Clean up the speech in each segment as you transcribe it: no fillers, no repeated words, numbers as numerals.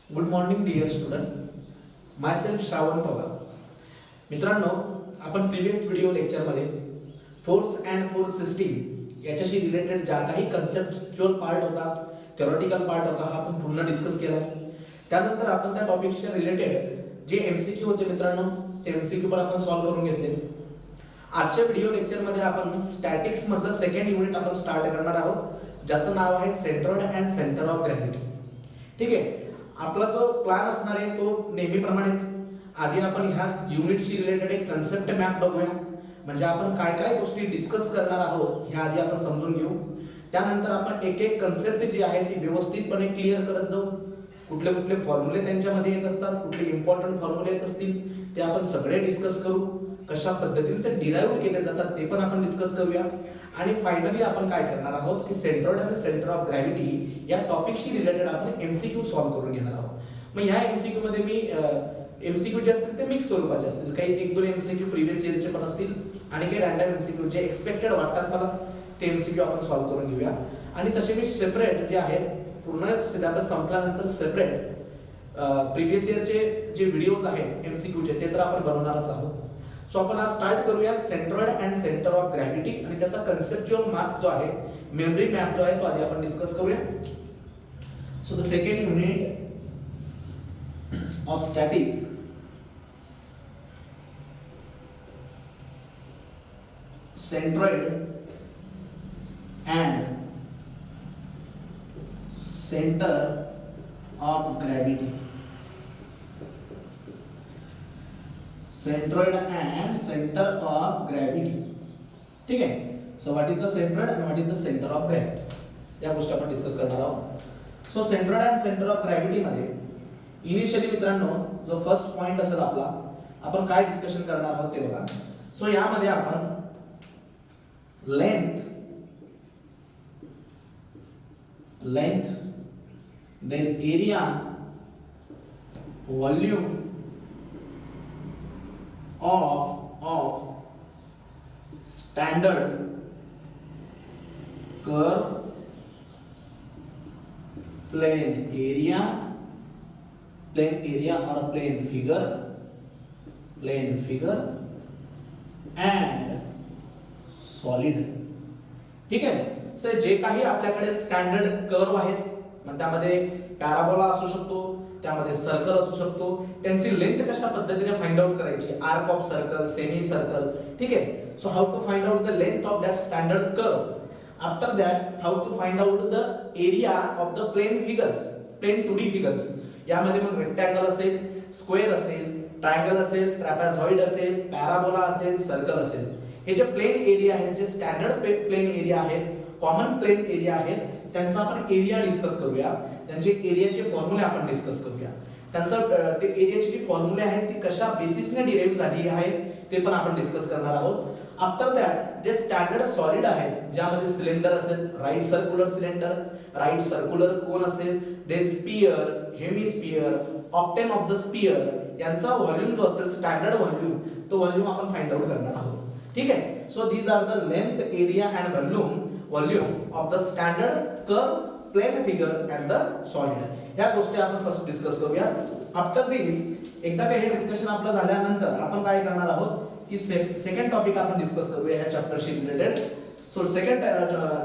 Good morning dear student. Myself Shravan Pawar. मित्रांनो, आपण previous video लेक्चरमध्ये फोर्स अँड फोर्स सिस्टीम याच्याशी रिलेटेड ज्या काही कन्सेप्च्युअल पार्ट होता, थेरॉटिकल पार्ट होता, हा आपण पूर्ण डिस्कस केला. त्यानंतर आपण त्या टॉपिकच्या रिलेटेड जे एमसीक्यू होते मित्रांनो, ते एमसीक्यू पण आपण सॉल्व्ह करून घेतले. आजच्या व्हिडिओ लेक्चरमध्ये आपण स्टॅटिक्स मधलं सेकंड युनिट आपण स्टार्ट करणार आहोत, ज्याचं नाव आहे centroid and centre of gravity. ठीक आहे. आपला जो प्लॅन असणार आहे तो नेहमीप्रमाणेच आधी आपण ह्या युनिटशी रिलेटेड एक कन्सेप्ट मॅप बघूया. म्हणजे आपण काय काय गोष्टी डिस्कस करणार आहोत ह्या आधी आपण समजून घेऊ. त्यानंतर आपण एक एक कन्सेप्ट जी आहे ती व्यवस्थितपणे क्लिअर करत जाऊ. कुठले कुठले फॉर्म्युले त्यांच्यामध्ये येत असतात, कुठले इम्पॉर्टंट फॉर्म्युले येत असतील ते आपण सगळे डिस्कस करू. कशा पद्धतीने ते डिराइव्ह केले जातात ते पण आपण डिस्कस करूया. आणि फायनली आपण काय करणार आहोत की सेंट्रॉइड आणि सेंटर ऑफ ग्रॅव्हिटी या टॉपिकशी रिलेटेड आपण एमसीक्यू सॉल्व्ह करून घेणार आहोत. मग ह्या एमसीक्यू मध्ये मी एमसीक्यू जे असतील ते मिक्स स्वरूपाचे असतील. काही एक दोन एमसीक्यू प्रिव्हियस इयरचे पण असतील आणि काही रॅन्डम एमसीक्यू जे एक्सपेक्टेड वाटतात मला ते एमसीक्यू आपण सॉल्व्ह करून घेऊया. आणि तसे मी सेपरेट जे आहेत पूर्ण सिलेबस संपल्यानंतर सेपरेट प्रिव्हियस इयरचे जे व्हिडिओज आहेत एमसीक्यूचे ते तर आपण बनवणारच आहोत. सो आपण आज स्टार्ट करूया centroid and centre of gravity आणि त्याचा कन्सेप्च्युअल मॅप जो आहे, मेमरी मॅप जो आहे तो आधी आपण डिस्कस करूया. So the second unit of statics centroid and centre of gravity. Centroid and centre of gravity. ठीक आहे. So what is the centroid and what is the centre of gravity या गोष्टी आपण डिस्कस करणार आहोत. So centroid and centre of gravity मध्ये initially मित्रांनो जो फर्स्ट पॉइंट असेल आपला, आपण काय डिस्कशन करणार आहोत ते बघा. सो यामध्ये आपण length then area, volume of standard curve, plane area or plane figure and solid. ठीक आहे. सर जे काही आपल्याकडे स्टँडर्ड कर्व आहेत, मग त्यामध्ये पॅराबोला असू शकतो, त्यामध्ये सर्कल असू शकतो, त्यांची लेंथ कशा पद्धतीने फाइंड आउट करायची, arc of circle, semicircle. ठीक आहे. So how to find out the length of that standard curve. After that how to find out the area of the plane figures, plane 2D figures. यामध्ये मग rectangle असेल, square असेल, triangle असेल, trapezoid असेल, parabola असेल, circle असेल. हे जे प्लेन एरिया आहेत, जे स्टँडर्ड प्लेन एरिया आहेत, कॉमन प्लेन एरिया आहेत, त्यांचा आपण एरिया डिस्कस करूया. त्यांचे एरियाचे फॉर्म्युले आपण डिस्कस करूया. त्यांचा ते एरियाची जी फॉर्म्युले आहेत ती कशा बेसिसने डिराइव्ह झाली आहेत ते पण आपण डिस्कस करणार आहोत. आफ्टर दॅट जे स्टँडर्ड सॉलिड आहे, ज्यामध्ये सिलेंडर असेल, right circular cylinder, right circular cone असेल, then sphere, hemisphere, octant of the sphere, यांचा व्हॉल्यूम जो असेल स्टँडर्ड व्हॉल्यूम, तो व्हॉल्यूम आपण फाइंड आउट करणार आहोत. ठीक आहे. So these are the length, area and volume of the standard curve, plane figure and the solid. या गोष्टी आपण फर्स्ट डिस्कस करूया. आफ्टर दिस एकदा का हे डिस्कशन आपलं झाल्यानंतर आपण काय करणार आहोत की सेकंड टॉपिक आपण डिस्कस करूया ह्या चॅप्टरशी रिलेटेड. सो सेकंड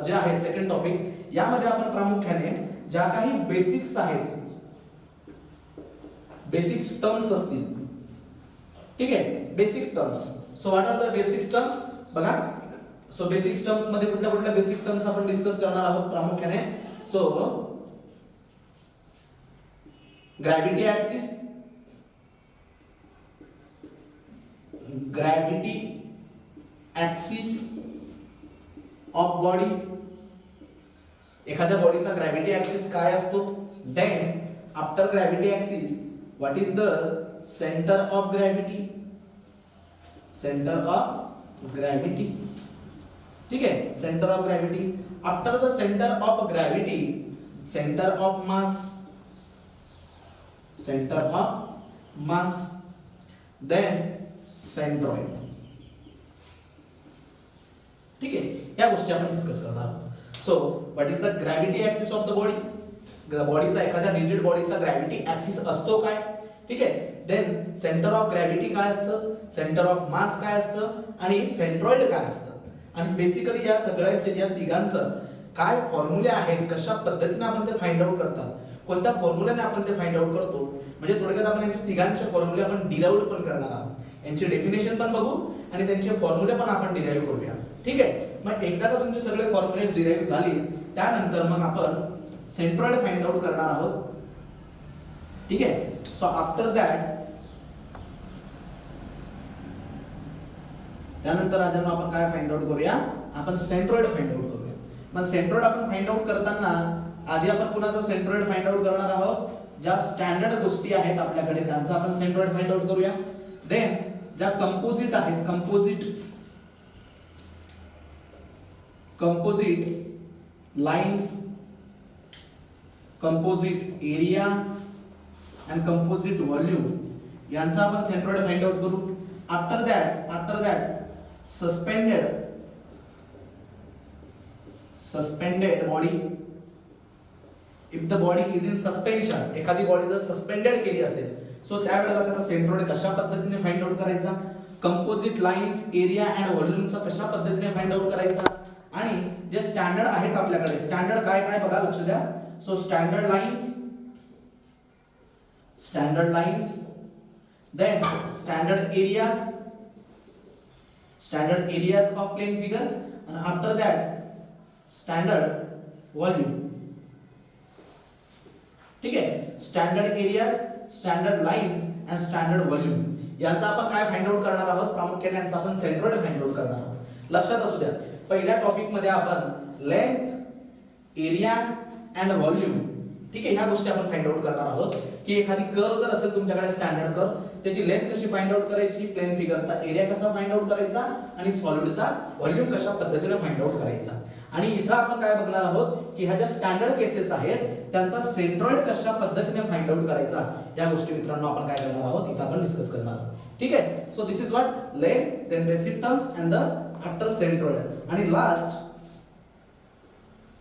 जे आहे सेकंड टॉपिक, यामध्ये आपण प्रामुख्याने ज्या काही बेसिक्स आहेत, बेसिक्स टर्म्स असतील. ठीक आहे. Basic terms. So what are the basic terms बघा. सो बेसिक टर्म्स मध्ये कुठल्या कुठल्या बेसिक टर्म्स आपण डिस्कस करणार आहोत प्रामुख्याने. So gravity axis of body. एखाद्या बॉडीचा ग्रॅव्हिटी ऍक्सिस काय असतो. Then after gravity axis what is the centre of gravity. ठीक आहे. Centre of gravity. After the centre of gravity, centre of mass, then centroid. ठीक आहे. या गोष्टी आपण डिस्कस करणार आहोत. So what is the gravity axis of the body. बॉडीचा, एखाद्या रिजिड बॉडीचा ग्रॅव्हिटी ऍक्सिस असतो काय, ठीक आहे. देन सेंटर ऑफ ग्रॅव्हिटी काय असतं, सेंटर ऑफ मास काय असतं आणि सेंट्रॉइड काय असतं. आणि बेसिकली या सगळ्यांचे, या तिघांचं काय फॉर्म्युले आहेत, कशा पद्धतीने आपण ते फाइंड आउट करतात, कोणत्या फॉर्म्युल्याने आपण ते फाइंड आउट करतो, म्हणजे थोडक्यात आपण यांच्या तिघांचे फॉर्म्युले आपण डिराइव्ह पण करणार आहोत. यांची डेफिनेशन पण बघू आणि त्यांचे फॉर्म्युले पण आपण डिराइव्ह करूया, ठीक आहे. मग एकदा का तुमचे सगळे फॉर्म्युले डिराइव्ह झाले त्यानंतर मग आपण सेंट्रॉइड फाइंड आउट करणार आहोत, ठीक आहे. सो आफ्टर दॅट, त्यानंतर आज आपण काय फाइंड आउट करूया, आपण सेंट्रॉइड फाइंड आउट करूया. मग सेंट्रॉइड आपण फाइंड आउट करताना आधी आपण कुणाचं सेंट्रॉइड फाइंड आउट करणार आहोत, ज्या स्टँडर्ड गोष्टी आहेत आपल्याकडे त्यांचा आपण सेंट्रॉइड फाइंड आउट करूया. देन ज्या कंपोजिट आहेत, composite lines, composite area and composite volume यांचा आपण सेंट्रॉइड फाइंड आउट करू. After that suspended body, if the body is in suspension, एखादी बॉडी जर सस्पेंडेड केली असेल सो त्यावेळेला त्याचा सेंट्रॉइड कशा पद्धतीने फाइंड आउट करायचा, कंपोजिट लाइन्स, एरिया अँड व्हॉल्यूमचा कशा पद्धतीने फाइंड आउट करायचा. आणि जे स्टँडर्ड आहेत आपल्याकडे, स्टँडर्ड काय काय बघा, लक्ष द्या. So standard lines, then standard areas of plane figure, and after that standard volume, ठीक आहे. Standard areas, standard lines and standard volume यांचा आपण काय फाइंड आउट करणार आहोत, प्रामुख्याने यांचा आपण सेंट्रॉइड फाइंड आउट करणार आहोत. लक्षात असू द्या, पहिल्या टॉपिक मध्ये आपण लेंथ, एरिया अँड व्हॉल्यूम, ठीक आहे, ह्या गोष्टी आपण फाइंड आउट करणार आहोत. की एखादी कर्व जर असेल तुमच्याकडे स्टँडर्ड कर्व, त्याची लेंथ कशी फाइंड आउट करायची, प्लेन फिगरचा एरिया कसा फाइंड आउट करायचा आणि सॉलिडचा व्हॉल्यूम कशा पद्धतीने फाइंड आउट करायचा. आणि इथं आपण काय बघणार आहोत की ह्या ज्या स्टँडर्ड केसेस आहेत त्यांचा सेंट्रॉइड कशा पद्धतीने फाइंड आउट करायचा, या गोष्टी मित्रांनो आपण काय करणार आहोत, इथं आपण डिस्कस करणार आहोत, ठीक आहे. So this is what length, then basic terms and the after centroid. आणि लास्ट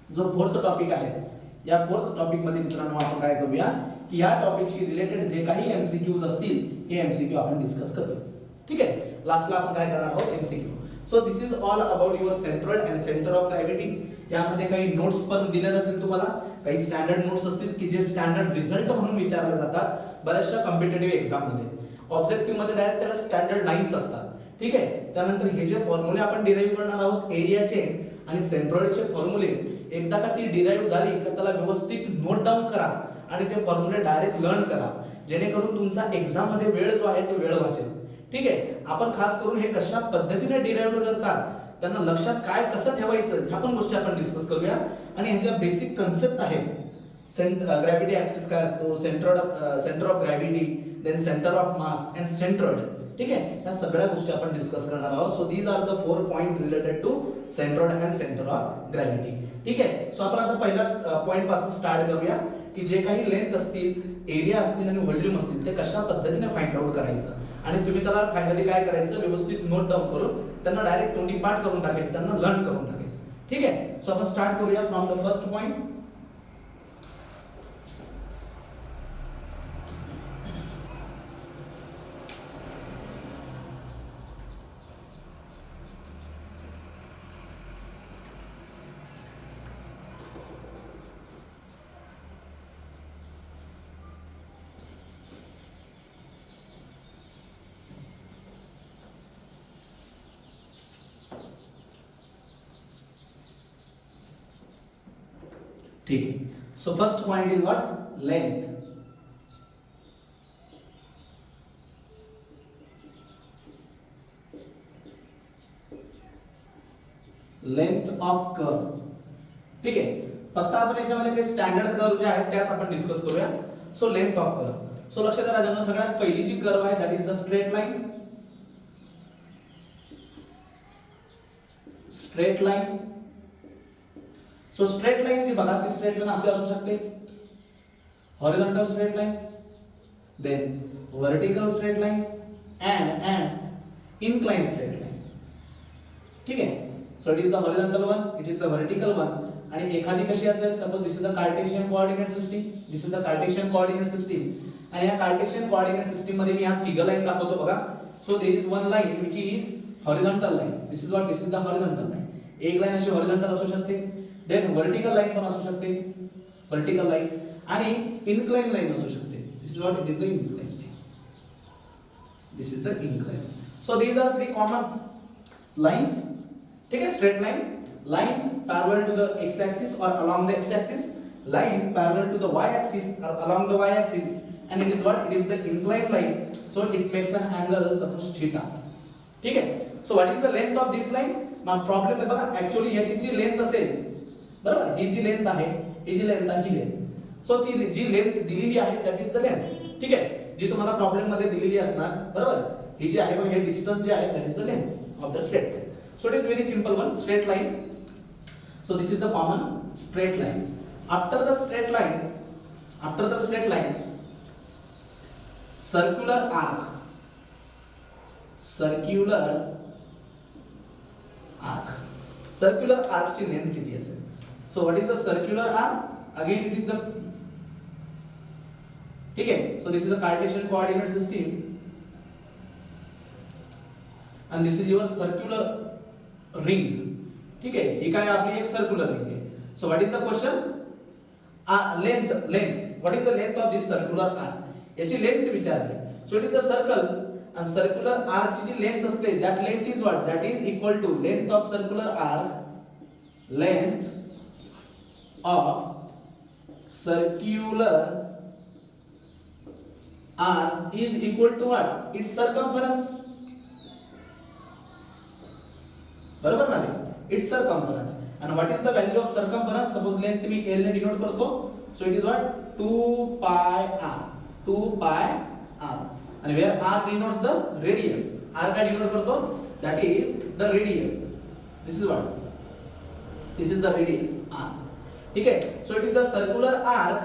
जो फोर्थ टॉपिक आहे, या फोर्थ टॉपिक मध्ये मित्रांनो आपण काय करूया की या टॉपिकशी रिलेटेड जे काही एमसीक्यूज असतील हे एमसीक्यू आपण डिस्कस करूया, ठीक आहे. लास्टला आपण काय करणार आहोत, MCQ. So this is all about your centroid and centre of gravity. यामध्ये काही नोट्स पण दिले जातील तुम्हाला, काही स्टँडर्ड नोट्स असतील की जे स्टँडर्ड रिझल्ट म्हणून विचारले जातात बऱ्याचशा कॉम्पिटिटिव्ह एक्झाम मध्ये. ऑब्जेक्टिव्ह मध्ये डायरेक्ट त्याला स्टँडर्ड लाईन्स असतात, ठीक आहे. त्यानंतर हे जे फॉर्म्युले आपण डिराइव्ह करणार आहोत एरियाचे आणि सेंट्रॉइडचे फॉर्म्युले, एकदा का ती डिराइव्ह झाली की त्याला व्यवस्थित नोट डाऊन करा आणि ते फॉर्म्युले डायरेक्ट लर्न करा, जेणेकरून तुमचा एक्झाम मध्ये वेळ जो आहे तो वेळ वाचेल, ठीक आहे. आपण खास करून हे कशा पद्धतीने डिराइव्ह करतात, त्यांना लक्षात काय कसं ठेवायचं, ह्या पण गोष्टी आपण डिस्कस करूया. आणि ह्याच्या बेसिक कन्सेप्ट आहेत, ग्रॅव्हिटी ऍक्सिस काय असतो, centre of gravity, then centre of mass and centroid, ठीक आहे. या सगळ्या गोष्टी आपण डिस्कस करणार आहोत. So these are the 4 point related to centroid and centre of gravity, ठीक आहे. सो आपण आता पहिला पॉइंट पासून स्टार्ट करूया की जे काही लेंथ असतील, एरिया असतील आणि व्हॉल्यूम असतील ते कशा पद्धतीने फाइंड आउट करायचं. आणि तुम्ही त्याला फायनली काय करायचं, व्यवस्थित नोट डाऊन करून त्यांना डायरेक्ट तोंडी पाठ करून टाकायचं, त्यांना लर्न करून टाकायचं, ठीक आहे. सो आपण स्टार्ट करूया फ्रॉम द फर्स्ट पॉइंट. ठीक है. So first point is what, length. Length of curve, ठीक आहे. फक्त आपण याच्यामध्ये काही स्टँडर्ड कर्व जे आहेत त्याच आपण डिस्कस करूया. So length of curve. So लक्षात राहा, सगळ्यात पहिली जी कर्व आहे that is the straight line. Straight line. So straight line जी बघा ती स्ट्रेट लाईन अशी असू शकते, horizontal straight line, then vertical straight line and incline straight line, ठीक आहे. So it is the horizontal one, it is the vertical one, आणि एखादी कशी असेल, suppose this is the Cartesian coordinate system, this is the Cartesian coordinate system, आणि या Cartesian coordinate system मध्ये मी हा तिघ लाईन दाखवतो बघा. So there is one line which is horizontal line, this is the horizontal line. एक line अशी horizontal असू शकते, देन व्हर्टिकल लाईन पण असू शकते, व्हर्टिकल लाईन, आणि इन्क्लाइन लाईन असू शकते. This is what it is the incline. This is the incline. So these are three common lines. ठीक है, straight line, line parallel to the x axis or along the x axis, line parallel to the y axis or along the y axis, and it is what, it is the inclined line, so it makes an angle suppose theta. ठीक है. So what is the length of this line? मग problem आहे बघा, actually याची जी length असेल, बरोबर, ही जी length आहे, ही जी लेंथ आहे, ही लेंथ, सो ती जी लेंथ दिलेली आहे दॅट इज द लेंथ. ठीक आहे, जी तुम्हाला प्रॉब्लेम मध्ये दिलेली असणार, बरोबर, ही जी आहे बघा, हे डिस्टन्स जे आहे that is the length of the straight line. So it is very simple one, straight line. So this is the common straight line. After the straight line, circular arc. Circular arc ची length किती असेल? So what is the circular arc? Again it is the, ठीक है, so this is the Cartesian coordinate system, and this is your circular ring. ठीक है, ही काय आपली एक सर्क्युलर रिंग आहे. So what is the question? Length, what is the length of this circular arc, याची length विचारली. So it is the circle, and circular arc ची जी length असते, that length is what, that is equal to length of circular arc, length of circular arc is equal to what, its circumference. बरोबर ना रे, it's circumference. and what is the value of circumference? suppose length मी L ने denote करतो, so it is what, 2 pi r, 2 pi r, and where r denotes the radius, r का denote करतो, that is the radius. this is what, this is the radius r. ठीक है, so it is the circular arc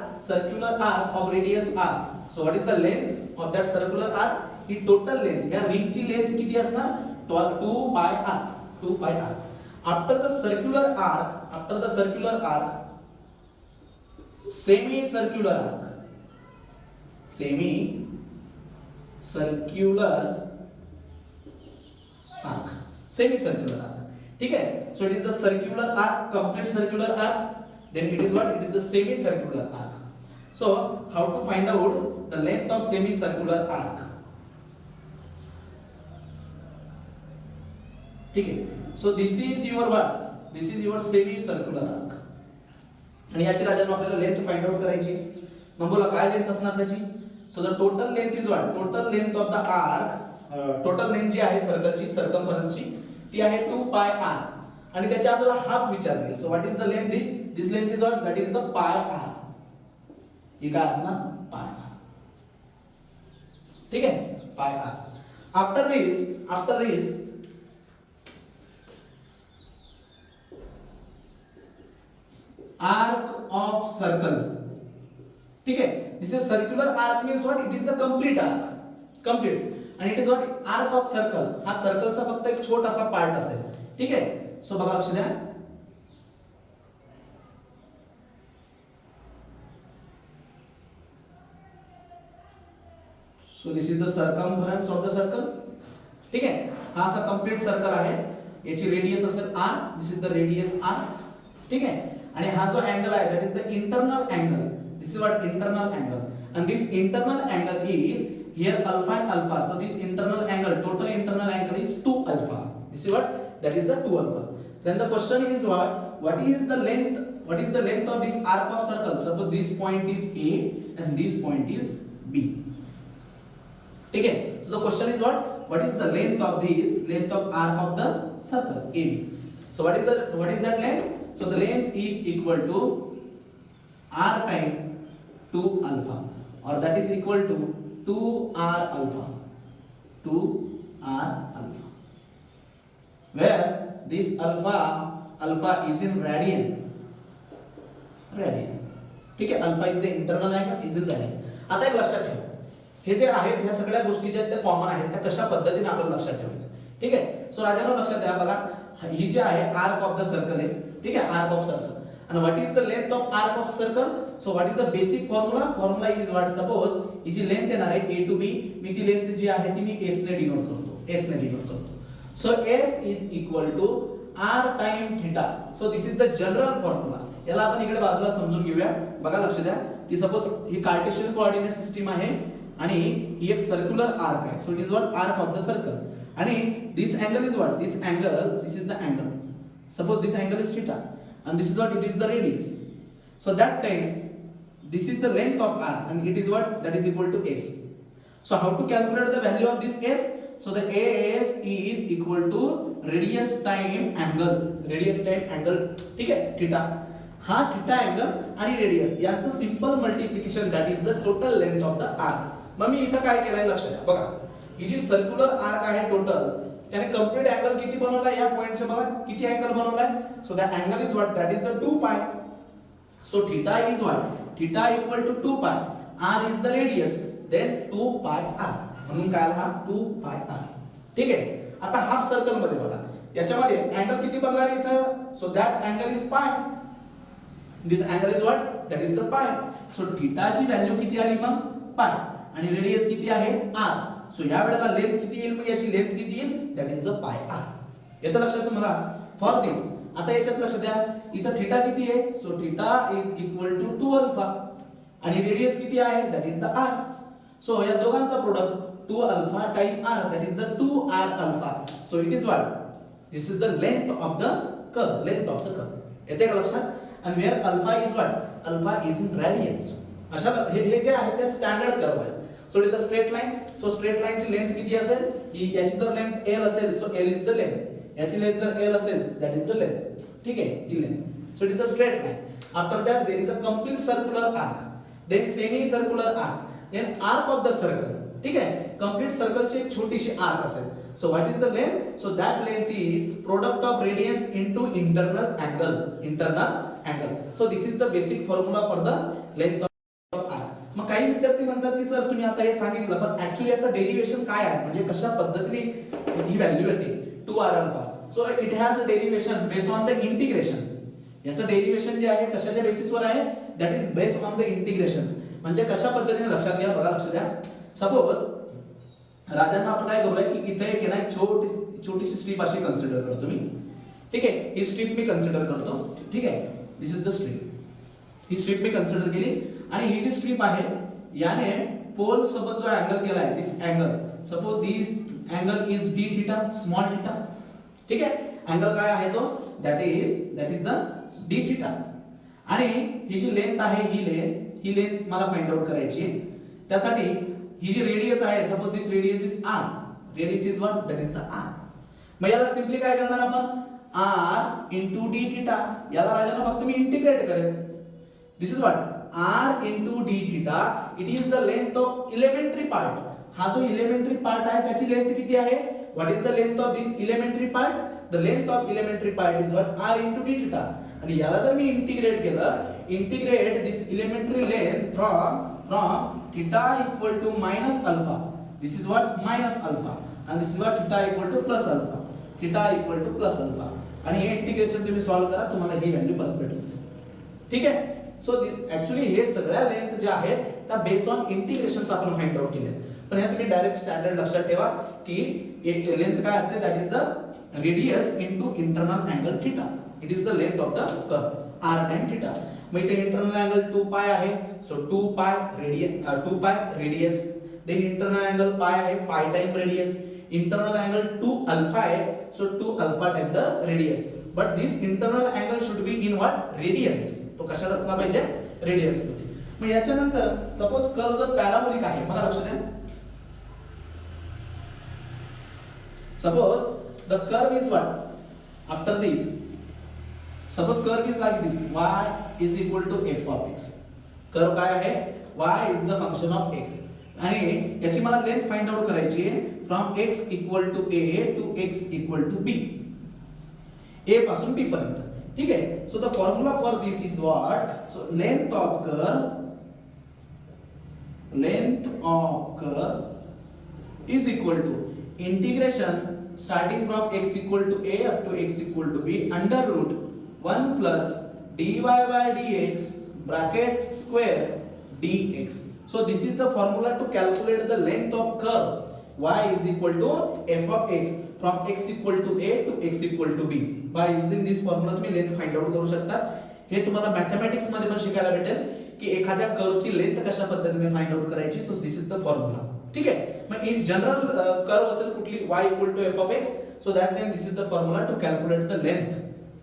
of radius r. so what is the length of that circular arc? He total length, या ring ची length किती असणार? 2 pi r, 2 pi r. After the circular arc, semicircular arc. ठीक है, so it is the circular arc, complete circular arc, then it is what, it is the semicircular arc. so how to find out the length of semicircular arc? ठीक है, so this is your what, this is your semicircular arc, आणि याची राजांनो आपल्याला length find out करायची. मग बोला काय length असणार त्याची? So the total length is what, total length of the arc, total length जी आहे सर्कलची, सर्कम्फरन्सची, ती आहे 2 पाय r, आणि त्याच्या आपल्याला हाफ विचारले. So what is the length? This length is what, that is the पाय r. ही काय असणार? पाय r. ठीक आहे, पाय r. After this arc of circle. ठीक है, this is circular arc means what, it is the complete arc, complete, and it is what, arc of circle. हा सर्कलचा फक्त एक छोटासा पार्ट असेल. ठीक है, सो बघा, लक्ष द्या. so this is the circumference of the circle. ठीक है, हा असा कंप्लीट सर्कल आहे, याची रेडियस असेल r, this is the radius r. ठीक है, आणि हा जो अँगल आहे that is the internal angle. This is what, internal angle, and this internal angle is here alpha and alpha. so this internal angle, total internal angle is 2 alpha. this is what, that is the 2 alpha. then the question is what is the length of this arc of circle? suppose this point is a and this point is b. ठीक है, so the question is what is the length of arc of the circle AB? so what is that length? so the length is equal to r times 2 alpha, or that is equal to 2r alpha, where this alpha is in radian. ठीक है, alpha is the internal angle, is in radian. आता एक लक्षात ठेवा, हे जे आहेत ह्या सगळ्या गोष्टी ज्या त्या कॉमन आहेत, त्या कशा पद्धतीने आपल्याला लक्षात ठेवायचं. ठीक आहे, सो राजांनो लक्षात द्या बघा, ही जी आहे आर्क ऑफ द सर्कल आहे. ठीक आहे, arc of circle, And what is the length of arc of circle? So what is the basic formula? Formula is what? Suppose ही जी लेंथ येणार आहे a to b, मी ती लेंथ जी आहे ती मी s ने डिनोट करतो, s ने डिनोट करतो. So s is equal to r time theta. So this is the general formula. याला आपण इकडे बाजूला समजून घेऊया. बघा लक्ष द्या की सपोज ही कार्टेशियन कोऑर्डिनेट सिस्टीम आहे आणि ही एक सर्क्युलर आर्क आहे. So it is what arc of the circle. आणि this angle is what? This angle, this is the angle. Suppose this angle is theta and this is what? It is the radius. So that time this is the length of arc and it is what? That is equal to s. So how to calculate the value of this s? So the as is equal to radius time angle. Radius time angle, ठीक है, theta. हा theta angle आणि radius यांचं simple multiplication, that is the total length of the arc. मग मी इथं काय केलंय लक्ष द्या. बघा ही जी सर्क्युलर आर्क आहे टोटल, त्याने कंप्लीट अँगल किती बनवलाय या पॉइंटचे? बघा किती अँगल बनवलाय. So the angle is what? That is the 2 pi. So theta is what? Theta equal to 2 pi. R is the radius, then 2 pi R. म्हणून काय आला हा? 2 पाय आर. ठीक आहे. आता हाफ सर्कल मध्ये बघा याच्यामध्ये अँगल किती बनणार इथं? So that angle is pi. This angle is what? That is the pi. So थीटाची व्हॅल्यू किती आली मग? पाय. आणि रेडियस किती आहे? आर. सो या वेळेला लेंथ किती येईल? मग याची लेंथ किती येईल? That is the pi R. येतं लक्षात तुम्हाला? फॉर दिस आता याच्यात लक्ष द्या, इथं थीटा किती आहे? So theta is equal to 2 alpha आणि रेडियस किती आहे? That is the R. सो या दोघांचा product 2 alpha time R, that is the 2 R alpha. So it is what? This is the length of the curve. Length of the curve. येते का लक्षात? आणि where alpha is what? Alpha is in radians. अशा हे जे आहे ते standard curve आहे. So it is the straight line. So straight लाईनची लेंथ किती असेल? ही याची जर लेंथ l असेल, so l is the length. याची लेंथ जर l असेल, दॅट इज द लेंथ. ठीक आहे, ही length. So it is the straight line. After that there is a complete circular arc, then semi circular arc, then arc of the circle. ठीक आहे, complete सर्कलची एक छोटीशी आर्क असेल. So what is the length? So that length is product of Radiance into internal angle. Internal angle. So this is the basic formula for the length of arc. मग काही विद्यार्थी म्हणतात की सर तुम्ही आता हे सांगितलं, पण ऍक्च्युअली याचं डेरिव्हेशन काय आहे? म्हणजे कशा पद्धतीने ही व्हॅल्यू येते 2r alpha. So it has a derivation based on the integration. याचं डेरिव्हेशन जे आहे कशाच्या बेसिसवर आहे? That is based on the integration. म्हणजे कशा पद्धतीने? लक्षात घ्या, बघा लक्ष द्या. सपोज राजांना आपण काय करूया की इथे एक ना छोटीशी स्ट्रीप अशी कन्सिडर करतो मी. ठीक आहे, ही स्ट्रीप मी कन्सिडर करतो. ठीक आहे, दिस इज द स्ट्रीप. ही स्ट्रीप मी कन्सिडर केली आणि ही जी स्ट्रीप आहे याने पोल सोबत जो अँगल केला आहे, this angle, suppose this angle is d theta, small theta. ठीक आहे, अँगल काय आहे तो? That is the d theta. आणि ही जी लेंथ आहे ही लेंथ मला फाइंड आउट करायची आहे. त्यासाठी ही जी रेडियस आहे, suppose this radius is R. Radius is what? That is the R. मग याला सिंपली काय करणार आपण? R into d theta. याला राजांना फक्त मी इंटिग्रेट करेल. दिस is what? r into d theta. It is the length of elementary part. हा जो elementary part आहे त्याची लेंथ किती आहे? What is the length of this elementary part? The length of elementary part is what? r into d theta. आणि याला जर मी integrate केलं, integrate this elementary length from theta equal to minus alpha. This is what? Minus alpha. And this is what? Theta equal to plus alpha. Theta equal to plus alpha. आणि हे integration तुम्ही solve करा, तुम्हाला ही value परत भेटून जाईल. ठीक आहे. सो ऍक्च्युअली हे सगळ्या लेंथ ज्या आहेत त्या बेस्ड ऑन इंटिग्रेशन्स आपण फाइंड आउट केले. पण हे तुम्ही डायरेक्ट स्टँडर्ड लक्षात ठेवा की एक लेंथ काय असते? That is the radius into internal angle theta. It is the length of the curve R time theta. मग इथे इंटरनल अँगल 2 पाय आहे. सो 2 पाय radius. Then internal angle pi आहे, pi time radius. Internal angle 2 alpha आहे. So 2 alpha time the radius. But this internal angle should be in what? Radians. तो कशात असला पाहिजे? रेडियस मध्ये. मग याच्यानंतर सपोज कर्व जर पॅराबोलिक आहे, बघा लक्ष द्या. Suppose the curve is what? After this suppose curve is like this, y is equal to f of x. Curve काय आहे? y is the function of x. आणि याची मला लेंथ फाइंड आउट करायची आहे from x equal to a to x equal to b. a पासून b पर्यंत. ठीक आहे. So the formula for this is what? So length of curve is equal to integration starting from x equal to a up to x equal to b under root 1 plus dy by dx bracket square dx. So this is the formula to calculate the length of curve y is equal to f of x from x equal to a to x equal to b. By using this formula तुम्ही length find out करू शकता. हे तुम्हाला mathematics मध्ये पण शिकायला भेटेल की एखाद्या कर्वची लेंथ कशा पद्धतीने फाइंड आउट करायची. तो दिस इज द फॉर्म्युला. ठीक आहे. मग इन जनरल कर्व असेल कुठली y equal to f of x, so that time this is the formula to calculate the length.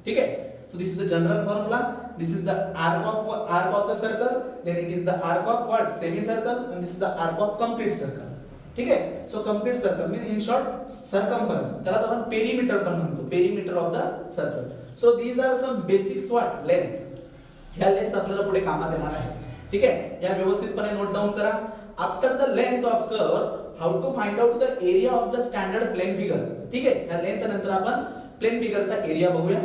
ठीक आहे. So this is the general formula. This is the arc of the circle. Then it is the arc of what? Semicircle. And this is the arc of complete circle. ठीक आहे. So complete circle means in short circumference. त्यालाच आपण perimeter पण म्हणतो. Perimeter of the circle. So these are some basics what? Length. ह्या length आपल्याला पुढे कामात येणार आहे. ठीक आहे. या व्यवस्थितपणे नोट डाउन करा. After the length of curve, how to find out the area of the standard plane figure. ठीक आहे. ह्या लेंथ नंतर आपण प्लेन फिगरचा एरिया बघूया.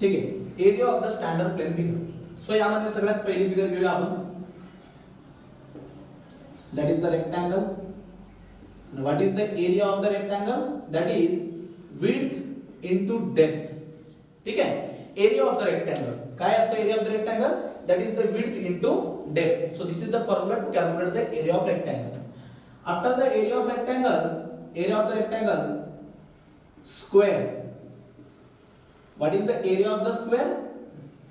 ठीक आहे. Area of the standard plane figure. So यामध्ये सगळ्यात पहिली फिगर घेऊया आपण. That is the rectangle. What is the area of the rectangle? That is width into depth. ठीक आहे. एरिया ऑफ द रेक्टँगल काय असतो? Area of the rectangle that is the width into depth. So this is the formula to calculate the area of rectangle. After the area of rectangle square. What is the area of the square?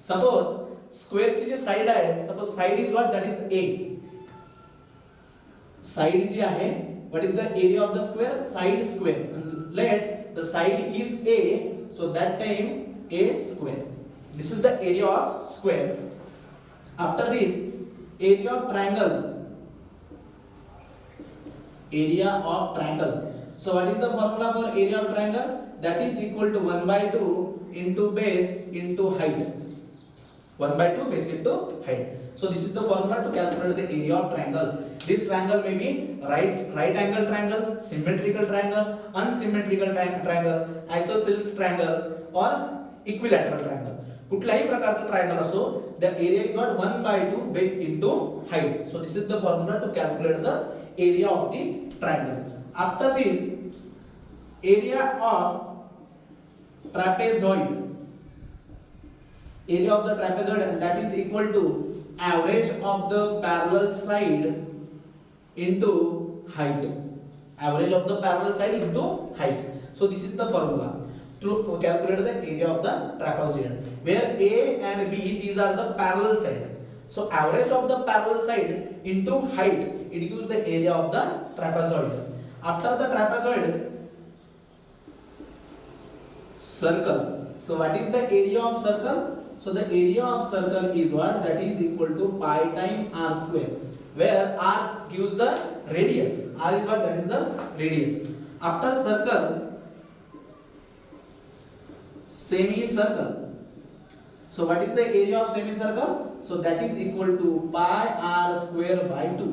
Suppose square ची जी side आहे, suppose side is what? That is a. Side जी आहे, what is the area of the square? Side square. Let the side is a, so that time a square. This is the area of square. After this, area of triangle. Area of triangle. So what is the formula for area of triangle? That is equal to 1 by 2 into base into height. 1 by 2 base into height. So this is the formula to calculate the area of triangle. This triangle may be right angle triangle, symmetrical triangle, unsymmetrical triangle, isosceles triangle or equilateral triangle. कुठल्याही प्रकारचा triangle असो, the area is what? 1 by 2 base into height. So this is the formula to calculate the area of the triangle. After this, area of trapezoid. Area of the trapezoid, and that is equal to average of the parallel side into height. Average of the parallel side into height. So this is the formula to calculate the area of the trapezoid, where A and B, these are the parallel side. So average of the parallel side into height, it gives the area of the trapezoid. After the trapezoid, circle. So what is the area of circle? So the area of circle is what? That is equal to pi times r square, where r gives the radius. R is what? That is the radius. After circle, semicircle. So what is the area of semicircle? So that is equal to pi r square by 2.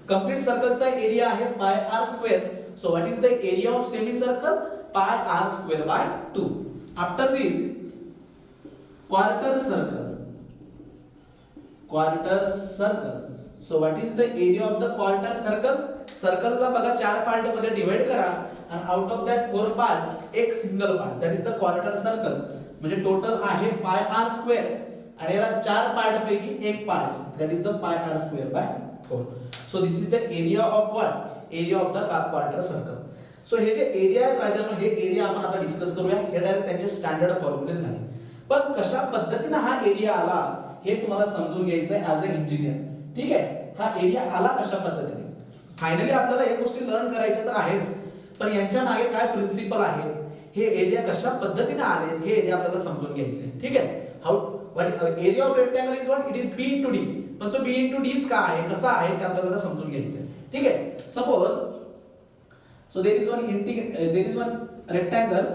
Complete circle चा area आहे pi r square. So what is the area of semicircle? Pi r square by 2. After this, quarter circle. So what is the area of the quarter circle? Circle ला बघा 4 part मध्ये divide करा and out of that 4 part एक single part, that is the quarter circle. म्हणजे total आहे pi r square आणि याला 4 part पैकी एक part, that is the pi r square by 4. So this is the area of what? Area of the quarter circle. So हे जे area आहेत राजानो, हे एरिया आपण आता डिस्कस करूया. हे डायरेक्ट त्यांचे स्टँडर्ड फॉर्म्युले झाले. पण कशा पद्धतीने हा एरिया आला हे तुम्हाला समजून घ्यायचं आहे ॲज अ इंजिनियर. ठीक आहे. हा एरिया आला कशा पद्धतीने? फायनली आपल्याला एक गोष्टी लर्न करायच्या तर आहेच, पण यांच्या मागे काय प्रिन्सिपल आहे हे एरिया कशा पद्धतीने आलेत हे एरिया आपल्याला समजून घ्यायचं आहे. ठीक आहे. How what area of rectangle is what, it is B into D. पण तो बी इंटू डी का आहे, कसा आहे ते आपल्याला समजून घ्यायचं आहे. ठीक आहे. Suppose so there is one rectangle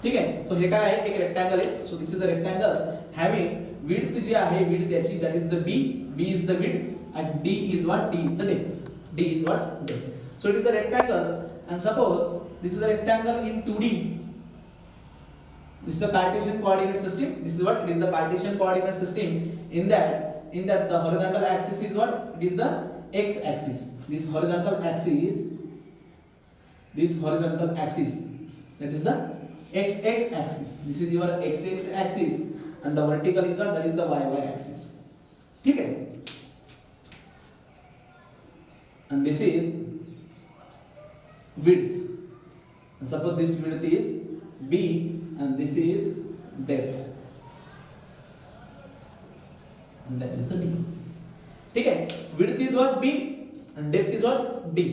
ठीक आहे. सो हे काय आहे, एक रेक्टँगल आहे. So this is a rectangle having width जी आहे विड्थ याची that is the b is the width and d is what, d is the depth, d is what depth. So it is a rectangle and suppose this is a rectangle in 2D. This is the Cartesian coordinate system. This is what, it is the Cartesian coordinate system. In that the horizontal axis is what, it is the x axis. This horizontal axis that is the x axis. This is your x axis and the vertical is what, that is the y axis. ठीक है. And this is width. And suppose this width is b and this is depth. And that is the d. ठीक आहे. width is what, b and depth is what, d.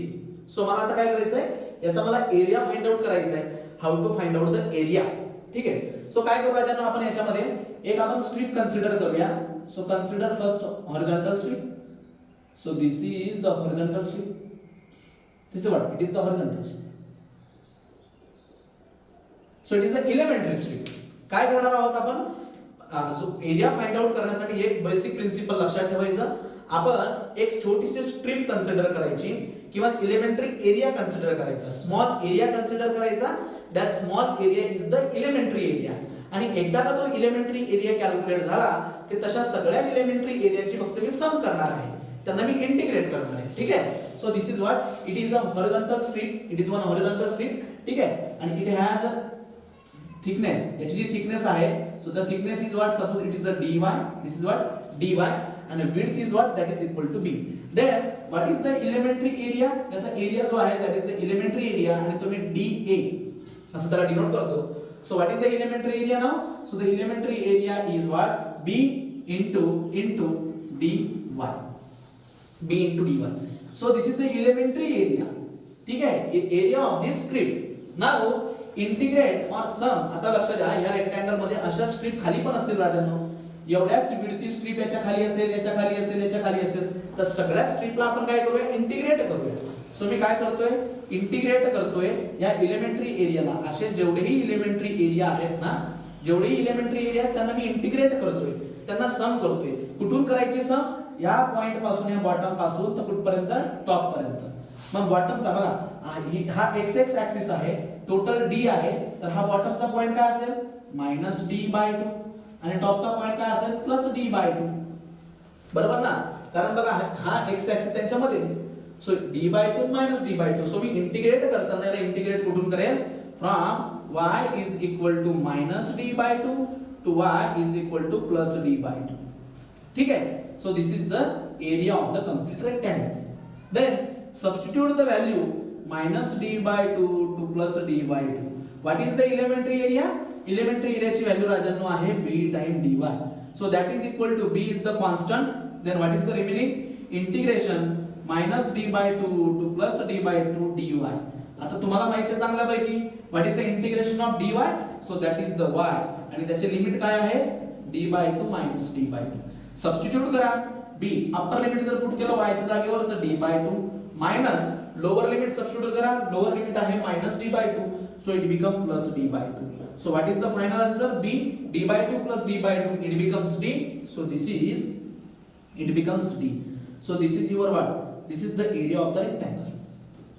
So मला आता काय करायचं आहे, याचा मला एरिया फाइंड आउट करायचा आहे. How to find out the area. ठीक आहे. सो काय करू राजांनो, आपण याच्यामध्ये एक आपण स्ट्रिप कन्सिडर करूया. So consider first horizontal strip. So this is the horizontal strip. This is what? It is the horizontal strip. So it is the elementary strip. काय करणार आहोत आपण, जो एरिया फाइंड आउट करण्यासाठी एक बेसिक प्रिन्सिपल लक्षात ठेवायचं. आपण एक छोटीशी स्ट्रिप कन्सिडर करायची किंवा एलिमेंटरी एरिया कन्सिडर करायचा, स्मॉल एरिया कन्सिडर करायचा. That small area is the elementary area. आणि एकदा का तो एलिमेंटरी एरिया कॅल्क्युलेट झाला की तशा सगळ्या एलिमेंटरी एरियाची फक्त मी सम करणार आहे, त्यांना मी इंटिग्रेट करणार आहे. ठीक आहे. So this is what, it is a horizontal strip. It is one horizontal strip. ठीक आहे. आणि इट हॅज अ थिकनेस. याची जी थिकनेस आहे, so the thickness is what, suppose it is a dy. This is what dy and width is what, that is equal to b. Then what is the elementary area? याचा area जो आहे that is the elementary area आणि तो मी dA असं त्याला denote करतो. So what is the elementary area now? So the elementary area is what, b into dy. b into dy. So this is the elementary area. ठीक आहे. area of this strip. Now integrate or sum. आता लक्षात घ्या, या rectangle मध्ये अशा strip खाली पण असतील राजांनो. एवढ्याच विड्थची स्ट्रिप याच्या खाली असेल, याच्या खाली असेल, याच्या खाली असेल. तर सगळ्या स्ट्रिपला आपण काय करूया, इंटिग्रेट करूया. सो मी काय करतोय, इंटिग्रेट करतोय या एलिमेंटरी एरियाला. असे जेवढेही एलिमेंटरी एरिया आहेत ना, जेवढेही एलिमेंटरी एरिया आहेत त्यांना मी इंटिग्रेट करतोय, त्यांना सम करतोय. कुठून करायची सम, या पॉइंट पासून या बॉटम पासून तर कुठपर्यंत, टॉप पर्यंत. मग बॉटमचा बघा, हा एक्स एक्स ऍक्सिस आहे, टोटल डी आहे, तर हा बॉटमचा पॉइंट काय असेल, -d/2 आणि टॉपचा पॉइंट काय असेल, +d/2. बरोबर ना. कारण बघा हा एक्स ऍक्सिस त्यांच्यामध्ये, सो d/2 -d/2. सो मी इंटिग्रेट करताना याला इंटिग्रेट कुठून करेल, from y is equal to -d/2 to y is equal to +d/2. ठीक आहे. So this is the area of the complete rectangle. Then substitute the value -d/2 to +d/2. What is the elementary area, elementary एरियाची value राजांनो आहे b time dy. So that is equal to b is the constant. Then what is the remaining, integration -d/2 to +d/2 dy. आता तुम्हाला माहिती आहे चांगल्यापैकी what is the integration of dy. So that is the y आणि त्याचे limit काय आहे, d/2 -d/2. Substitute करा. b अप्पर लिमिट जर पुट केलं y च्या जागेवर तर d/2 minus lower limit substitute करा. लोअर लिमिट आहे -d/2. So it become +d/2. So what is the final answer? B, d/2 plus d/2, it becomes d. So this is, it becomes d. So this is your what? This is the area of the rectangle.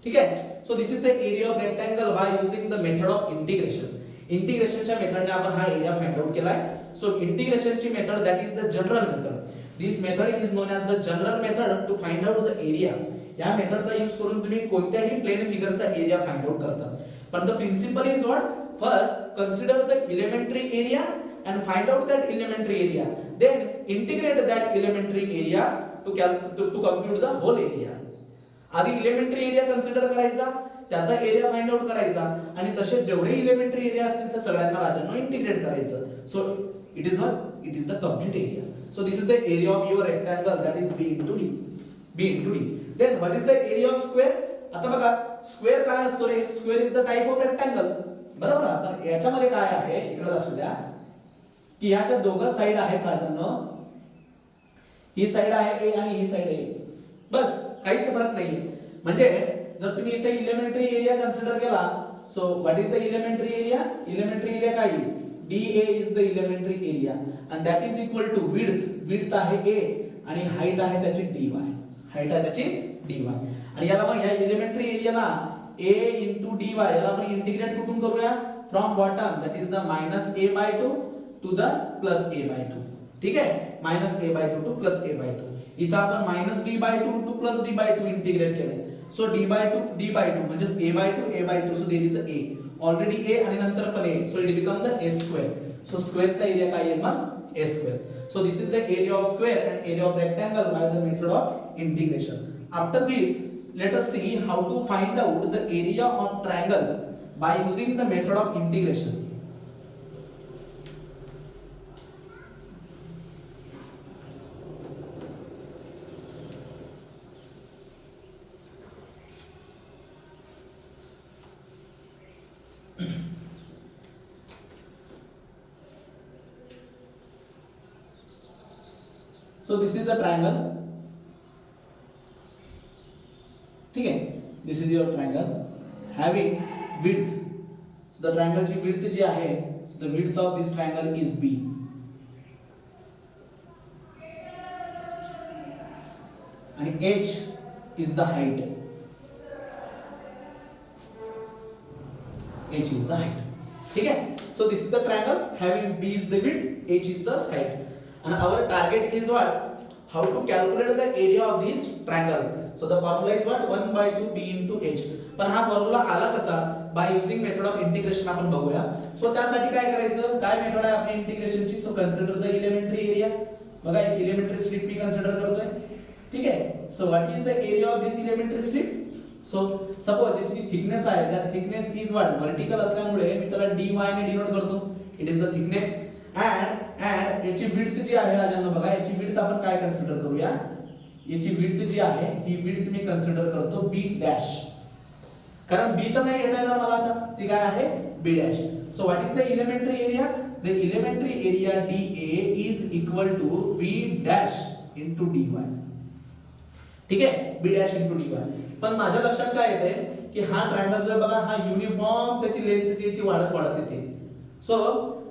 ठीक है. So this is the area of rectangle by using the method of integration. Integration च्या मेथडने आपण हा area find out केलाय. So integration ची method, that is the general method. This method is known as the general method to find out the area. या मेथडचा use करून तुम्ही कोणत्याही प्लेन फिगरचा एरिया फाइंड आउट करतात. पण the principle is what? First, consider the elementary area and find out that elementary area. Then integrate that elementary area to compute the whole area. आधी elementary area consider करायचा, त्याचा area find out करायचा आणि तसे जेवढे elementary area असतील त्या सगळ्यांना राजांना इंटिग्रेट करायचं. So it is what? It is the complete area. So this is the area of your rectangle, that is b into d. Then what is the area of square? आता बघा square काय असतो रे? Square is the type of rectangle, बरोबर ना? पण याच्यामध्ये काय आहे इकडे लक्ष द्या की ह्याच्या दोघं साइड आहेत राजांनो, ही साइड आहे ए आणि ही साइड आहे, बस काहीच फरक नाहीये. म्हणजे जर तुम्ही इथे इलेमेंटरी एरिया कन्सिडर केला, so what is the elementary area? Elementary area काय? DA is the elementary area and that is equal to width आहे A आणि हाईट आहे त्याची dy, हाईट आहे त्याची dy. आणि याला मग या इलेमेंटरी एरियाला A into dy याला आपण इंटिग्रेट कुठून करूया? From bottom, that is the -a/2 to the +a/2. ठीक आहे, -a/2 टू +a/2. इथं आपण -d/2 टू +d/2 इंटिग्रेट केलंय. सो d/2 म्हणजे a/2 so there is a, already a आणि नंतर पण a, so it become the a². So स्क्वेअरचा एरिया काय येईल मग? a². So this is the area of square and area of rectangle by the method of integration. After this let us see how to find out the area of triangle by using the method of integration. So this is the triangle. ठीक आहे, this is your triangle having width. So the ट्रायंगलची width जी आहे, so the width of this triangle is b आणि h is the height. h is the height. ठीक आहे, so this is the triangle having b is the width, h is the height. and our target is what? How to calculate the area of this triangle. So the formula is what? 1/2 b into h. पण हा formula आला कसा? By using method of integration आपण बघूया. So त्यासाठी काय करायचं? काय मेथड आहे आपली इंटिग्रेशनची? So consider the elementary area. बघा एक इलेमेंटरी स्ट्रिप मी कन्सिडर करतोय. ठीक आहे, so what is the area of this elementary strip? So suppose याची जी थिकनेस आहे, that thickness is what? Vertical असल्यामुळे मी त्याला dy ने डिनोट करतो. It is the thickness. and याची विड्थ जी आहे राजांनो, बघा याची विड्थ आपण काय कन्सिडर करूया? याची विड्थ जी आहे ही विड्थ मी कन्सिडर करतो b डॅश, कारण b तर नाही घेता येणार मला आता, ती काय आहे? b dash. So what is the elementary area? The elementary area DA is equal to b dash into dy. ठीक आहे, b डॅश इनटू dy. पण माझ्या लक्षात काय येते की हा ट्रायंगल जो बघा हा युनिफॉर्म त्याची लेंथ जी ती वाढत येते. So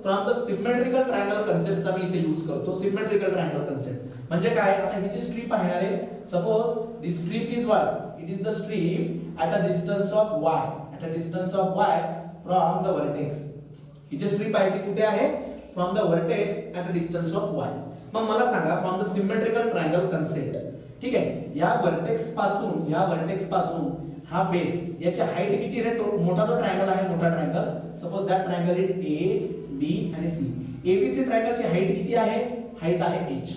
from the symmetrical triangle कन्सेप्टचा मी इथे यूज करतो. सिमेट्रिकल ट्रायंगल कन्सेप्ट म्हणजे काय? आता ही जी स्ट्रिप आहे ना रे, suppose this strip is what? It is the strip at a distance of y, at a distance of y from the vertex. ही जी स्ट्रिप आहे ती कुठे आहे? From the vertex at a distance of y. मग मला सांगा from the symmetrical triangle concept, ठीक आहे, या वर्टेक्स पासून हा बेस याची हाईट किती रे? मोठा जो ट्रायंगल आहे, मोठा triangle, suppose that triangle is A B आणि C. ABC ट्रायंगलची हाईट किती आहे? हाईट आहे h.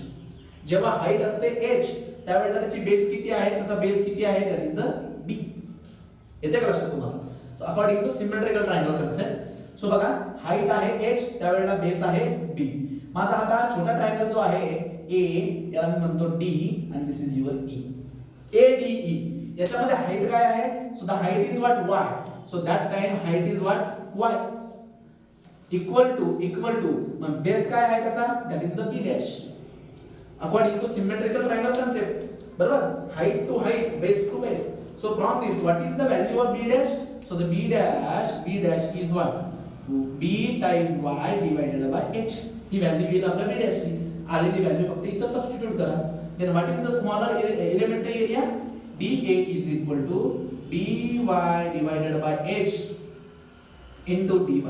जेव्हा हाईट असते h त्यावेळेला त्याची बेस किती आहे? तसा बेस किती आहे? That is the b. येते का लक्षात तुम्हाला? So according to symmetrical triangle concept, so बघा हाईट आहे h, त्यावेळेला बेस आहे b. माझा आता छोटा ट्रायंगल जो आहे A, याला मी म्हणतो d आणि this is your e. ADE याच्यामध्ये हाईट काय आहे? So the height is what? y. So that time height is what? y. Equal to मग बेस काय आहे त्याचा? That is the b dash according to symmetrical triangle concept. बरोबर, height to height, base to base. So from this what is the value of b dash? So the b dash is what? b time y divided by h. ही value येईल आपल्या b dash ची. आलेली value फक्त इथं substitute करा. Then what is the smaller elementary area? dA is equal to dy divided by h into dy.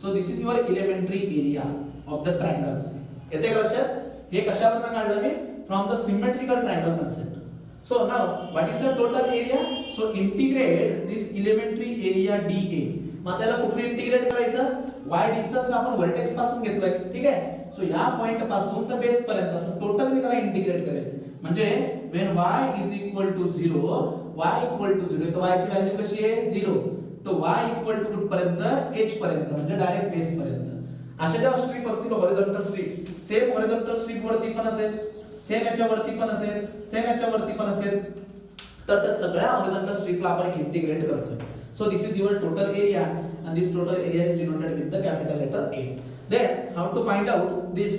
So this is your elementary area of the triangle. येते का लक्षात? हे कशावरून काढलं मी? From the symmetrical triangle concept. So now what is the total area? So integrate this elementary area DA. मग त्याला कुठून इंटिग्रेट करायचं? y डिस्टन्स आपण वर्टेक्स पासून घेतलंय. ठीक आहे, सो या पॉइंट पासून तर बेस पर्यंत असं टोटल मी त्याला इंटिग्रेट करेल. म्हणजे when y is equal to 0, तर y ची व्हॅल्यू कशी आहे? 0. तो y इक्वल टू कुठपर्यंत? h पर्यंत, म्हणजे डायरेक्ट बेस पर्यंत. अशा ज्या स्ट्रिप असतील horizontal strip, same horizontal strip वरती पण असेल, सेम याच्या वरती पण असेल, सेम याच्या वरती पण असेल. तर त्या सगळ्या हॉरिझॉन्टल स्ट्रिपला आपण इंटिग्रेट करतोय. So this is your total area and this total area is denoted with the capital letter A. Then how to find out this?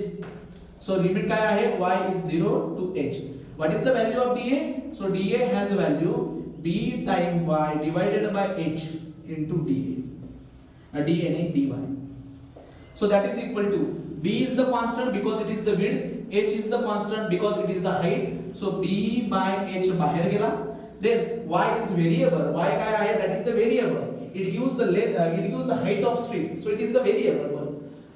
So limit काय आहे? Y is 0 to h. What is the value of dA? So dA has a value b time y divided by h into dA. dA नहीं dy. So that is equal to b is the constant because it is the width, h is the constant because it is the height. So b by h बाहेर गेला. Then y is variable. Y काय आहे? That is the variable. It gives the length, it gives the height of strip. So it is the variable one.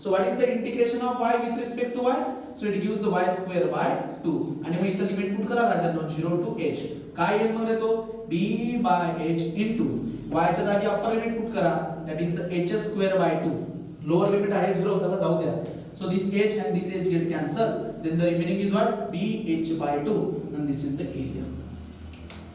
So what is the integration of y with respect to y? So it gives the y square by 2. आणि मग इथं limit put करा राजांनो 0 to h. काय येईल मग येतो b by h into y च्या जागी अप्पर लिमिट पुट करा, that is the h square by 2. Lower limit आहे 0 त्याला जाऊ द्या. So this h and this h get cancelled. Then the remaining is what? bh by 2 and this is the area.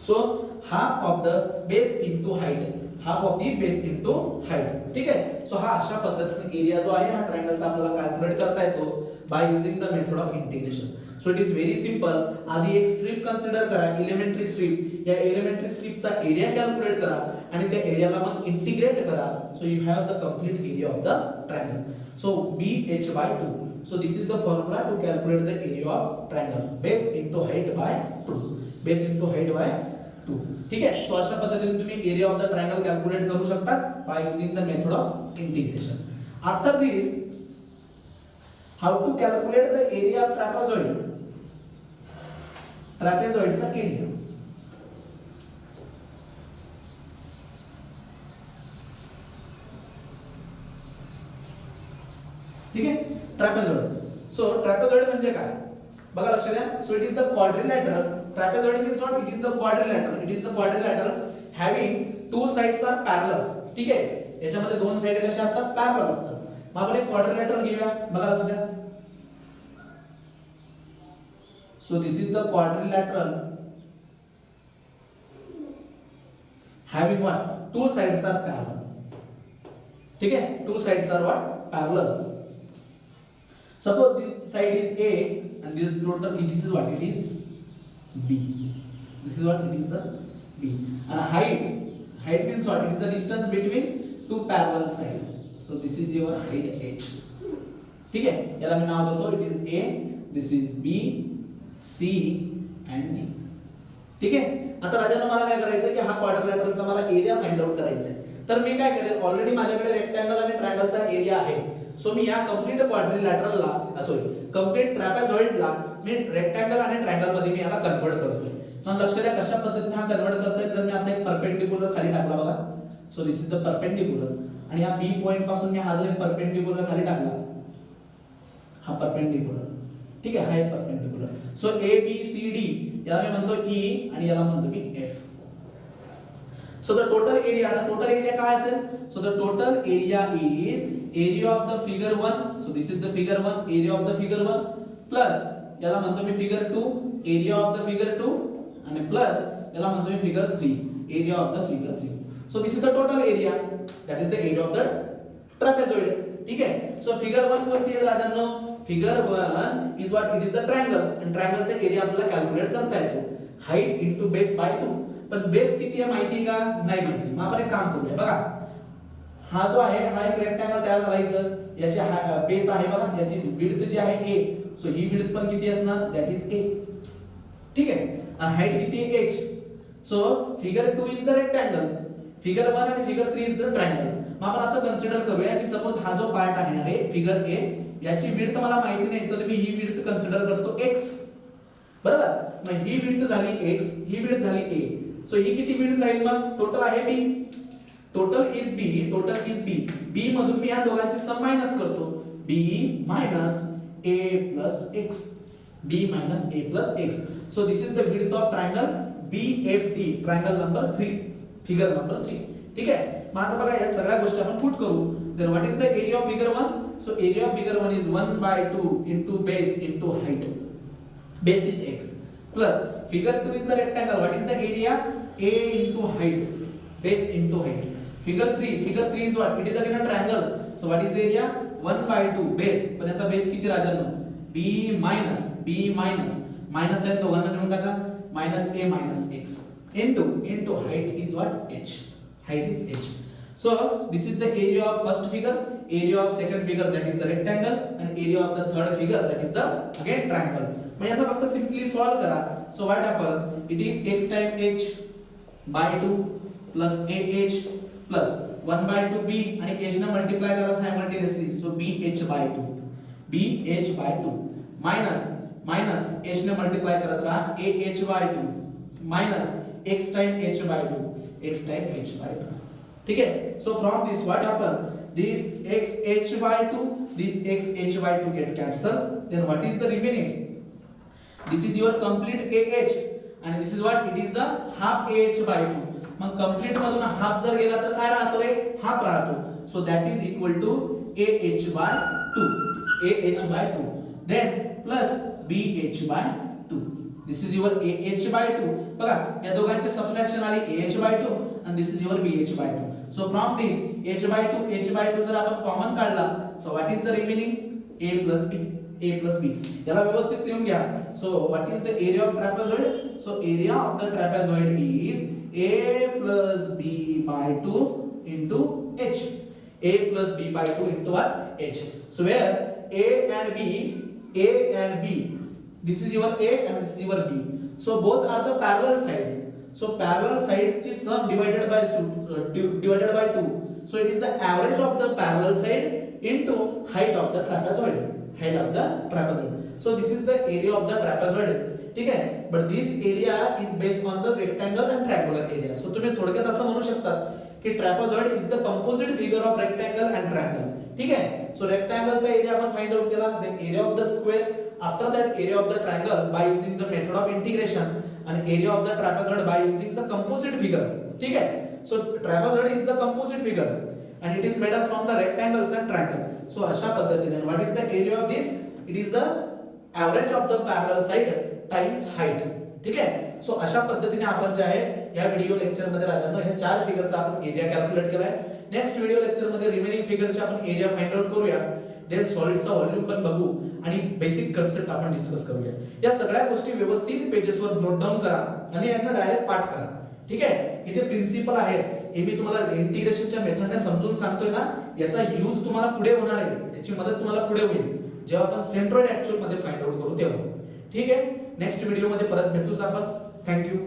So half of the base into height. Half of the base into height. ठीक आहे. So हा अशा पद्धतीने area जो आहे हा ट्रायंगलचा आपल्याला calculate करता येतो by using the method of integration. So it is very simple. आधी एक स्ट्रिप कन्सिडर करा, एलिमेंटरी स्ट्रिप. या एलिमेंटरी स्ट्रिपचा एरिया कॅल्क्युलेट करा आणि त्या एरियाला मग इंटिग्रेट करा. So you have the complete area of the triangle. So bh by 2. So this is the formula to calculate the area of triangle. Base into height by 2. Base into height by 2. ठीक आहे. So अशा पद्धतीने तुम्ही area of the triangle calculate करू शकता by using the method of integration. After this how to calculate the area of trapezoid. ट्रॅपेझॉइडचा area. ठीक आहे. ट्रॅपेझॉइड. सो ट्रॅपेझॉइड म्हणजे काय बघा, लक्ष द्या. So it is the quadrilateral. Trapezoid means what? It is the quadrilateral. It is the quadrilateral having two sides are parallel. ठीक आहे. याच्यामध्ये दोन साइड कशा असतात? पॅरलल असतात. मग आपण एक क्वाड्रिलॅटरल घेऊया. बघा लक्ष द्या. So this is the quadrilateral having what? Two sides are parallel. ठीक है. Two sides are what? Parallel. Suppose this side is A and this total this is what? It is B. This is what? It is the B. And height means what? It is the distance between two parallel sides. So this is your height h. ठीक है. याला मी नाव देतो. It is A. This is B, C and D. ठीक है. आता राजांनो मला काय करायचं की हा क्वाड्रिलॅटरलचा मला एरिया फाइंड आउट करायचा आहे. तर मी काय करेल, ऑलरेडी माझ्याकडे रेक्टँगल आणि ट्रायंगलचा एरिया आहे. सो मी या कंप्लीट क्वाड्रिलॅटरलला सॉरी कंप्लीट ट्रॅपेझॉइडला मी रेक्टँगल आणि ट्रायंगल मध्ये मी याला कन्वर्ट करतोय. मग लक्ष द्या कशा पद्धतीने हा कन्वर्ट करतोय. जर मी असा एक परपेंडिक्युलर खाली टाकला बघा. So this is the perpendicular आणि या बी पॉइंट पासून मी हा जर एक परपेंडिक्युलर खाली टाकला, हा परपेंडिक्युलर. ठीक आहे. हा एक perpendicular. So A B C D याला मी म्हणतो ई आणि याला म्हणतो मी F. So the total area काय असेल? So the total area is area of the figure 1. So this is the figure 1, area of the figure 1 plus याला म्हणतो मी figure 2, area of the figure 2 आणि plus याला म्हणतो मी figure 3, area of the figure 3. So this is the total area, that is the area of the trapezoid. ठीक आहे. So figure 1 कोणती आहे राजांनो? Figure 1 is what? It is the triangle and triangle चा area आपल्याला calculate करता येतो. Height into base by 2. पण base किती आहे माहिती आहे का? नाही माहिती. मग आपण एक काम करूया. बघा हा जो आहे हा एक रेक्टँगल तयार झाला. इथं याची बेस आहे बघा, याची विड्थ जी आहे a. सो ही विड्थ पण किती असणार? That is a. ठीक आहे. आणि हाईट किती आहे? h. So figure 2 is the rectangle, figure 1 आणि फिगर 3 इज द ट्रायंगल. मग आपण असं कन्सिडर करूया की सपोज हा जो पार्ट आहे ना रे फिगर a, याची विड्थ मला माहिती नाही, तर मी ही विड्थ कन्सिडर करतो x. बरोबर. मग ही विड्थ झाली x, ही विड्थ झाली a. सो ही किती विड्थ राहील मग? टोटल आहे b. Total is b. b मधून मी या दोघांचे सम मायनस करतो. b minus a plus x. b minus a plus x. So this is the width of triangle BFD, triangle number 3, figure number 3. ठीक आहे. मग आता बघा या सगळ्या गोष्टी आपण पुट करू. Then what is the area of figure 1? So area of figure 1 is 1/2 into base into height. Base is x. Plus figure 2 is the rectangle. What is the area? A into height, base into height. Figure 3 is what? It is again a triangle. So what is the area? 1/2 base. पण याचा base किती राजांनो? b minus minus आहे दोघांना नेऊन टाका minus a minus x. into height is what? H. Height is H. So this is the area of first figure, area of second figure that is the rectangle, and area of the third figure that is the again triangle. मग यांना फक्त simply solve करा. So what happen? It is x time h by 2 plus ah plus 1 by 2 b आणि h ने multiply करा simultaneously. So bh by 2 bh by 2 minus h ने multiply करत राहा ah by 2 minus x time h by 2 x time h by 2. ठीक है. So from this what happen? This x h by 2, this x h by 2 get cancelled. Then what is the remaining? This is your complete ah and this is what? It is the half ah by 2. मग complete मधून half जर गेला तर काय राहतो रे? Half राहतो. So that is equal to ah by 2. ah by 2. Then plus bh by 2. This is your ah by 2. बघा या दोघांचे सबट्रॅक्शन आली ah by 2 and this is your bh by 2. So from this h by 2 जर आपण common काढला, so what is the remaining? a plus b. याला व्यवस्थित लिहून घ्या. So what is the area of trapezoid? So area of the trapezoid is a plus b by 2 into h. a plus b by 2 into what? h. So where a and b, this is your a and this is your b. So both are the parallel sides. So parallel sides ची sum divided by 2. So it is the average of the parallel side into height of the trapezoid. So this is the area of the trapezoid. ठीक आहे. But this area is based on the rectangle and triangular area. So तुम्ही थोडक्यात असं म्हणू शकतात की trapezoid is the composite figure of rectangle and triangle. ठीक आहे. So rectangle चा area आपण फाइंड आउट केला. Then area of the square. After that area of the triangle by using the method of integration. And area of the trapezoid by using the composite figure. ठीक है. So trapezoid is the composite figure and it is made up from the rectangles and triangle. So अशा पद्धतीने what is the area of this? It is the average of the parallel side times height. ठीक है. So अशा पद्धतीने आपण जे आहे या व्हिडिओ लेक्चर मध्ये राहिलो ह्या चार फिगरचा आपण एरिया कॅल्क्युलेट केलाय. नेक्स्ट व्हिडिओ लेक्चर मध्ये रिमेनिंग फिगरचे आपण एरिया फाइंड आउट करूया. देन सॉलिडचा व्हॉल्यूम पण बघू आणि बेसिक कन्सेप्ट आपण डिस्कस करूया. या सगळ्या गोष्टी व्यवस्थित पेजेसवर नोट डाऊन करा आणि यांना डायरेक्ट पाठ करा. ठीक आहे. हे जे प्रिन्सिपल आहेत हे मी तुम्हाला इंटिग्रेशनच्या मेथडने समजून सांगतोय ना, याचा यूज तुम्हाला पुढे होणार आहे, याची मदत तुम्हाला पुढे होईल जेव्हा आपण सेंट्रोइड ऍक्च्युअल मध्ये फाइंड आउट करू तेव्हा. ठीक आहे. नेक्स्ट व्हिडिओ मध्ये परत भेटूच आपण. थँक्यू.